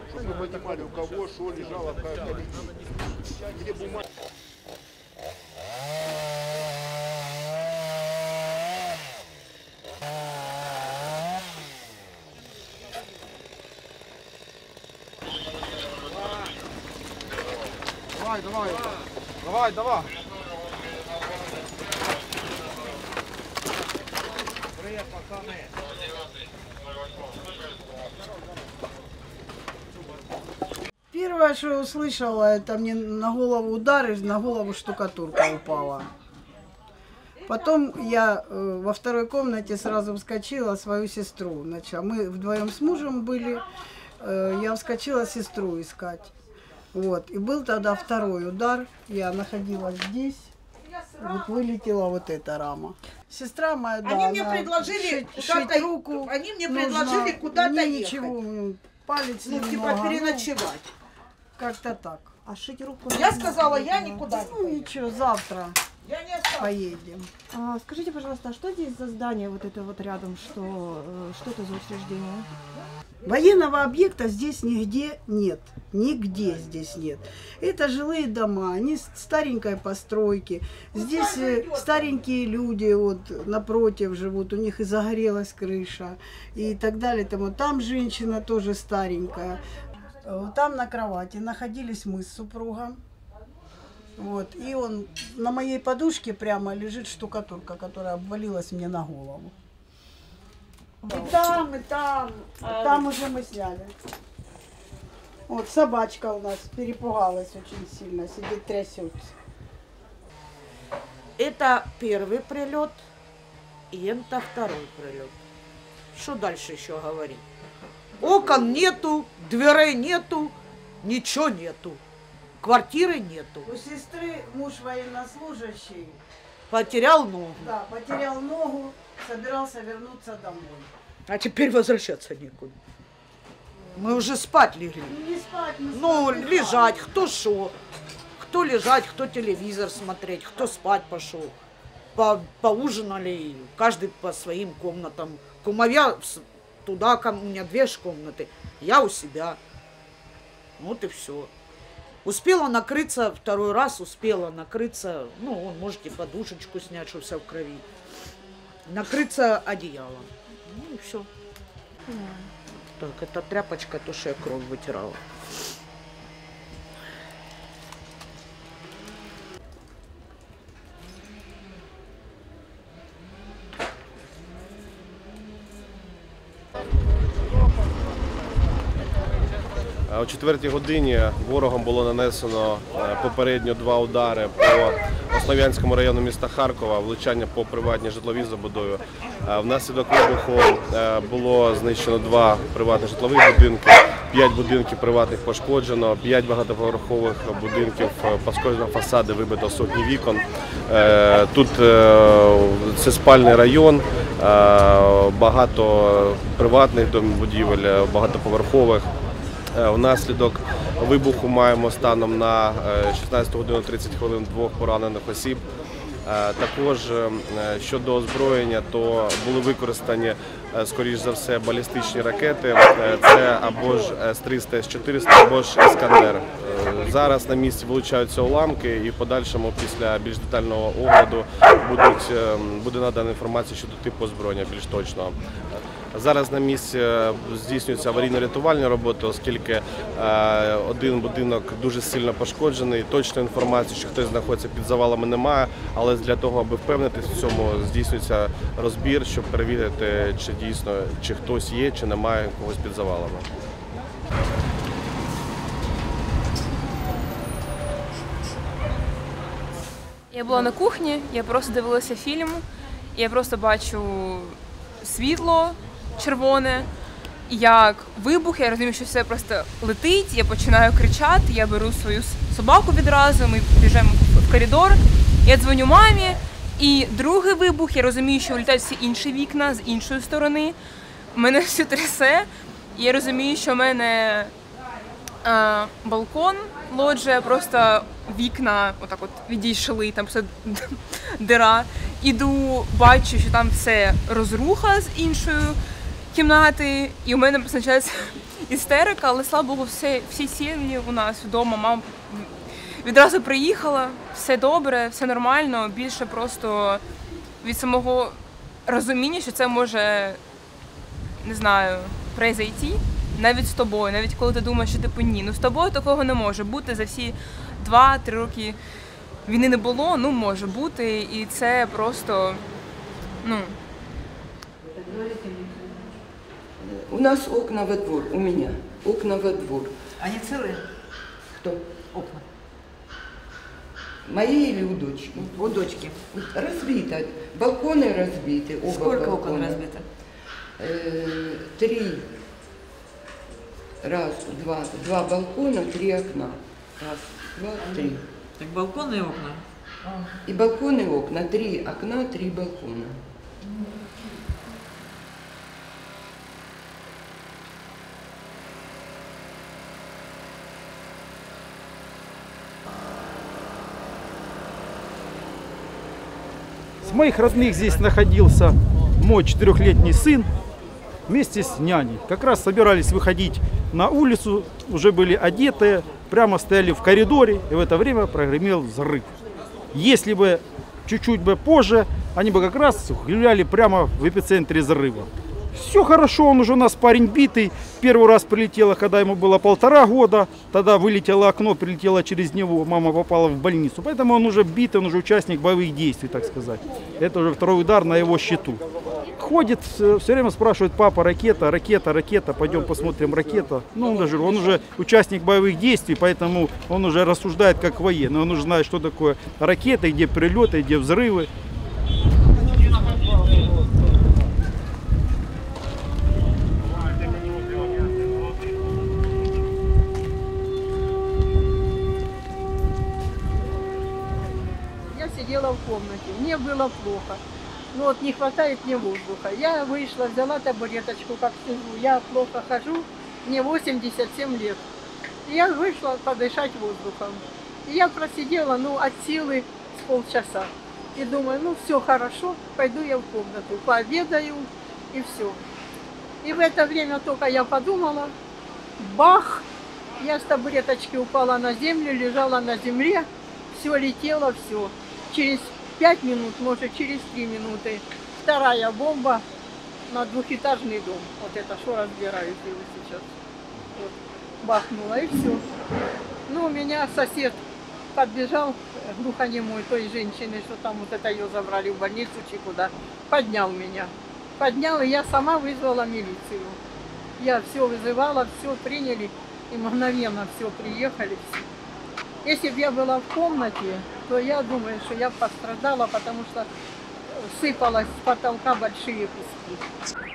Чтобы мы понимали, у кого что лежало, где бумага. Давай. Привет, пацаны. Первое, что я услышала, это мне на голову удар, и на голову штукатурка упала. Потом я во второй комнате сразу вскочила, свою сестру начала. Мы вдвоем с мужем были, я вскочила сестру искать. Вот. И был тогда второй удар, я находилась здесь, вот вылетела вот эта рама. Сестра моя, да, они мне предложили шить руку. Они мне предложили куда-то ехать. Ничего, палец немного, типа переночевать. Как-то так. А шить руку? Я сказала, я никуда не поеду. Ничего, завтра Я не останусь. поедем. Скажите, пожалуйста, а что здесь за здание вот это вот рядом? Что это за учреждение? Военного объекта здесь нигде нет. Нигде здесь нет. Это жилые дома, они старенькой постройки. Здесь старенькие люди вот напротив живут, у них и загорелась крыша и так далее. Там женщина тоже старенькая. Там на кровати находились мы с супругом. Вот, и он на моей подушке прямо лежит штукатурка, которая обвалилась мне на голову. И там, и там. Там уже мы сняли. Вот собачка у нас перепугалась очень сильно, сидит трясется. Это первый прилет, и это второй прилет. Что дальше еще говорить? Окон нету, дверей нету, ничего нету. Квартиры нету. У сестры муж военнослужащий. Потерял ногу. Да, потерял ногу, собирался вернуться домой. А теперь возвращаться некуда. Мы уже спать легли. Не спать, не спать. Ну, лежать, кто шо. Кто лежать, кто телевизор смотреть, кто спать пошел. Поужинали, каждый по своим комнатам. Кумовья туда, у меня 2 комнаты, я у себя. Вот и все. Успела накрыться, второй раз успела накрыться, ну, можете подушечку снять, что вся в крови. Накрыться одеялом. Ну и все. Так, это тряпочка, то, что я кровь вытирала. О 4-й годині ворогом було нанесено попередньо 2 удари по Основ'янському району міста Харкова, влучання по приватній житловій забудові. Внаслідок вибуху було знищено 2 приватні житлові будинки, 5 будинків приватних пошкоджено, 5 багатоповерхових будинків пошкоджено фасади, вибито сотні вікон. Тут це спальний район, багато приватних будівель, багатоповерхових. Внаслідок вибуху маємо станом на 16 годину 30 хвилин 2 поранених осіб. Також щодо озброєння, то були використані, скоріш за все, балістичні ракети. Це або ж С-300, С-400, або ж Іскандер. Зараз на місці вилучаються уламки і в подальшому, після більш детального огляду, буде надана інформація щодо типу озброєння більш точного. Зараз на місці здійснюються аварійно-рятувальні роботи, оскільки один будинок дуже сильно пошкоджений. Точної інформації, що хтось знаходиться під завалами, немає, але для того, аби впевнитись в цьому, здійснюється розбір, щоб перевірити, чи дійсно, чи хтось є, чи немає когось під завалами. Я була на кухні, я просто дивилася фільм, я просто бачу світло червоне, як вибух, я розумію, що все просто летить, я починаю кричати, я беру свою собаку відразу, ми біжимо в коридор, я дзвоню мамі, і другий вибух, я розумію, що вилітають всі інші вікна з іншої сторони, мене все трясе, і я розумію, що в мене балкон, лоджія, просто вікна отак от відійшли, там все дира. Іду, бачу, що там все розруха з іншої кімнати, і у мене починається істерика, але, слава Богу, всі сім'ї у нас вдома, мама відразу приїхала, все добре, все нормально, більше просто від самого розуміння, що це може, не знаю, произойти, навіть з тобою, навіть коли ти думаєш, що типу ні, ну з тобою такого не може бути, за всі 2-3 роки війни не було, ну може бути, і це просто, ну... У нас окна во двор, у меня окна во двор. Они целые? Кто? Окна. Мои или у дочки? У дочки. Разбито. Балконы разбиты. Оба Сколько окон балкона. разбито? 3. Раз, два. 2 балкона, 3 окна. Раз, 2, 3. Так балконы и окна? И балконы и окна. 3 окна, 3 балкона. С моих родных здесь находился мой 4-летний сын вместе с няней. Как раз собирались выходить на улицу, уже были одетые, прямо стояли в коридоре, и в это время прогремел взрыв. Если бы чуть-чуть бы позже, они бы как раз гуляли прямо в эпицентре взрыва. Все хорошо, он уже у нас парень битый. Первый раз прилетело, когда ему было 1,5 года. Тогда вылетело окно, прилетело через него, мама попала в больницу. Поэтому он уже битый, он уже участник боевых действий, так сказать. Это уже второй удар на его счету. Ходит, все время спрашивает: папа, ракета, ракета, ракета, пойдем посмотрим ракета. Ну, он уже участник боевых действий, поэтому он уже рассуждает как военный. Он уже знает, что такое ракеты, где прилеты, где взрывы. Сидела в комнате, мне было плохо, ну вот не хватает мне воздуха. Я вышла, взяла табуреточку, как сижу, я плохо хожу, мне 87 лет. И я вышла подышать воздухом. И я просидела, ну, от силы с полчаса. И думаю, ну, все хорошо, пойду я в комнату, пообедаю и все. И в это время только я подумала, бах, я с табуреточки упала на землю, лежала на земле, все летело, все. Через 5 минут, может через 3 минуты, вторая бомба на двухэтажный дом. Вот это что разбирают его сейчас. Вот, бахнула и все. Ну, у меня сосед подбежал, глухонемой, той женщины, что там вот это ее забрали в больницу, куда, поднял меня. Поднял, и я сама вызвала милицию. Я все вызывала, все приняли, и мгновенно все приехали. Все. Если бы я была в комнате, то я думаю, что я пострадала, потому что сыпалось с потолка большие куски.